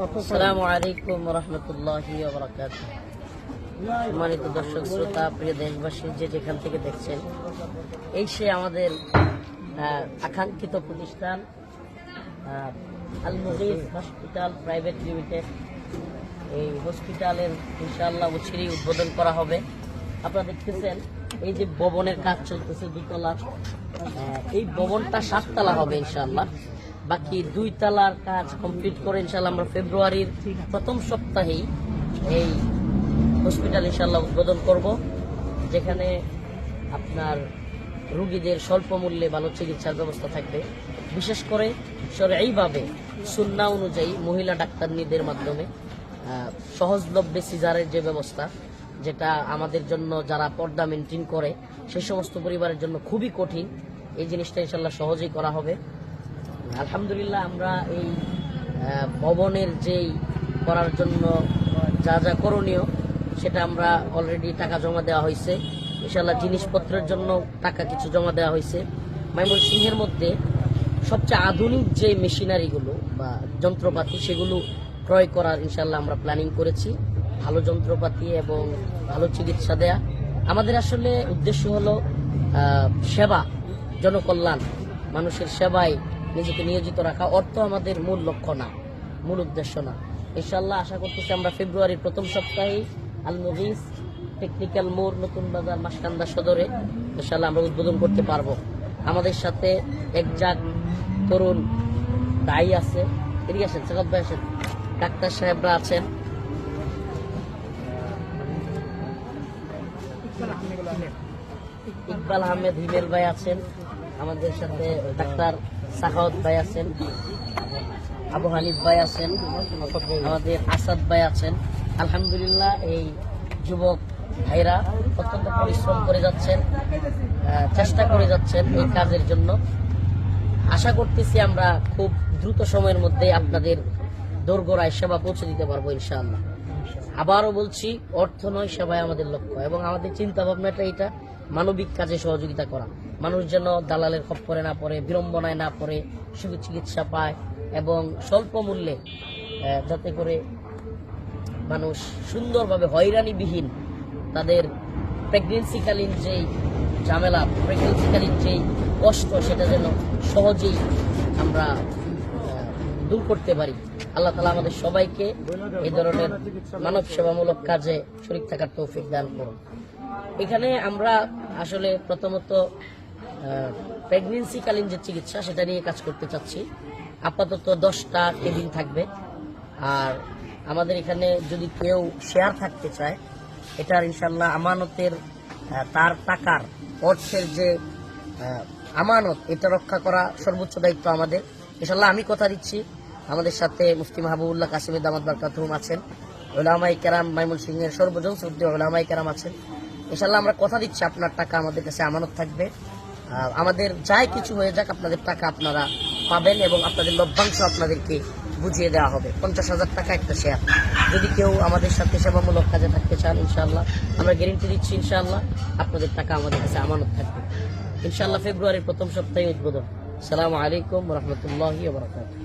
আসসালামু আলাইকুম রহমতুল্লাহি ওয়া বারাকাতুহু। সম্মানিত দর্শক শ্রোতা, প্রিয় দেশবাসী, যে যেখান থেকে দেখছেন, এই সে আমাদের আকাঙ্ক্ষিত প্রতিষ্ঠান আল মুগীস হসপিটাল প্রাইভেট লিমিটেড। এই হসপিটালের ইনশাআল্লাহ অচিরেই উদ্বোধন করা হবে। আপনারা দেখতেছেন এই যে ভবনের কাজ চলতেছে দুতলা, এই ভবনটা 7 তলা হবে ইনশাআল্লাহ। বাকি 2 তলার কাজ কমপ্লিট করে ইনশাআল্লাহ আমরা ফেব্রুয়ারির প্রথম সপ্তাহেই এই হসপিটাল ইনশাআল্লাহ উদ্বোধন করব, যেখানে আপনার রোগীদের স্বল্প মূল্যে ভালো চিকিৎসার ব্যবস্থা থাকবে। বিশেষ করে শরঈভাবে সুন্নাহ অনুযায়ী মহিলা ডাক্তারনীদের মাধ্যমে সহজলভ্যে সিজারের যে ব্যবস্থা, যেটা আমাদের জন্য যারা পর্দা মেনটেন করে সেই সমস্ত পরিবারের জন্য খুবই কঠিন, এই জিনিসটা ইনশাআল্লাহ সহজেই করা হবে। আলহামদুলিল্লাহ, আমরা এই ভবনের যেই করার জন্য যা যা করণীয় সেটা আমরা অলরেডি টাকা জমা দেওয়া হয়েছে। ইনশাআল্লাহ জিনিসপত্রের জন্য টাকা কিছু জমা দেওয়া হয়েছে। ময়মনসিংহের মধ্যে সবচেয়ে আধুনিক যে মেশিনারিগুলো বা যন্ত্রপাতি সেগুলো ক্রয় করার ইনশাআল্লাহ আমরা প্ল্যানিং করেছি। ভালো যন্ত্রপাতি এবং ভালো চিকিৎসা দেয়া। আমাদের আসলে উদ্দেশ্য হলো সেবা, জনকল্যাণ, মানুষের সেবায় নিজেকে নিয়োজিত রাখা। অর্থ আমাদের মূল লক্ষ্য না, মূল উদ্দেশ্য না। ইনশাআল্লাহ আশা করতেছি আমরা ফেব্রুয়ারির প্রথম সপ্তাহে আল মুগীস টেকনিক্যাল মোড়, নতুন বাজার, মাসকান্দা সদরে ইনশাআল্লাহ আমরা উদ্বোধন করতে পারবো। আমাদের সাথে একজাক তরুণ দায়ী আছে, এদিকে আসেন, সাকাত ভাই আসেন, ডাক্তার সাহেবরা আছেন, ইকবাল আহমেদ হিমেল ভাই আছেন, আমাদের সাথে ডাক্তার সাখাওয়াত ভাই আছেন, আবু হানিফ ভাই আছেন, আমাদের আসাদ ভাই আছেন। আলহামদুলিল্লাহ, এই যুবক ভাইরা অত্যন্ত পরিশ্রম করে যাচ্ছেন, চেষ্টা করে যাচ্ছেন এই কাজের জন্য। আশা করতেছি আমরা খুব দ্রুত সময়ের মধ্যে আপনাদের দোরগোড়ায় সেবা পৌঁছে দিতে পারবো ইনশাআল্লাহ। আবারও বলছি, অর্থ নয়, সেবায় আমাদের লক্ষ্য এবং আমাদের চিন্তা ভাবনাটা এটা মানবিক কাজে সহযোগিতা করা। মানুষ যেন দালালের খপ্পরে না পড়ে, বিড়ম্বনায় না পড়ে, শুধু চিকিৎসা পায় এবং স্বল্প মূল্যে, যাতে করে মানুষ সুন্দরভাবে হয়রানিবিহীন তাদের প্রেগনেন্সিকালীন যেই ঝামেলা, প্রেগনেন্সিকালীন যেই কষ্ট, সেটা যেন সহজেই আমরা দূর করতে পারি। আল্লাহ তাআলা আমাদের সবাইকে এই ধরনের মানব সেবামূলক কাজে শরীক থাকার তৌফিক দান করুন। এখানে আমরা আসলে প্রথমত প্রেগনেন্সিকালীন যে চিকিৎসা সেটা নিয়ে কাজ করতে চাচ্ছি। আপাতত 10টা কেবিন থাকবে। আর আমাদের এখানে যদি কেউ শেয়ার থাকতে চায়, এটার ইনশাল্লাহ আমানতের, তার টাকার, অর্থের যে আমানত, এটা রক্ষা করা সর্বোচ্চ দায়িত্ব আমাদের। ইনশাল্লাহ আমি কথা দিচ্ছি, আমাদের সাথে মুফতি মাহবুবুল্লাহ কাসিমের দামাত বারকাতুহুম আছেন, উলামায়ে কেরাম, ময়মনসিংহের সর্বজন শ্রদ্ধেয় উলামায়ে কেরাম আছেন। ইনশাল্লাহ আমরা কথা দিচ্ছি আপনার টাকা আমাদের কাছে আমানত থাকবে। আমাদের যাই কিছু হয়ে যাক, আপনাদের টাকা আপনারা পাবেন এবং আপনাদের লভ্যাংশ আপনাদেরকে বুঝিয়ে দেওয়া হবে। 50,000 টাকা একটা শেয়ার। যদি কেউ আমাদের সাথে সেবামূলক কাজে থাকতে চান, ইনশাআল্লাহ আমরা গ্যারেন্টি দিচ্ছি, ইনশাআল্লাহ আপনাদের টাকা আমাদের কাছে আমানত থাকবে। ইনশাআল্লাহ ফেব্রুয়ারির প্রথম সপ্তাহে উদ্বোধন। আসসালামু আলাইকুম রহমতুল্লাহি ওয়া বারাকাতুহু।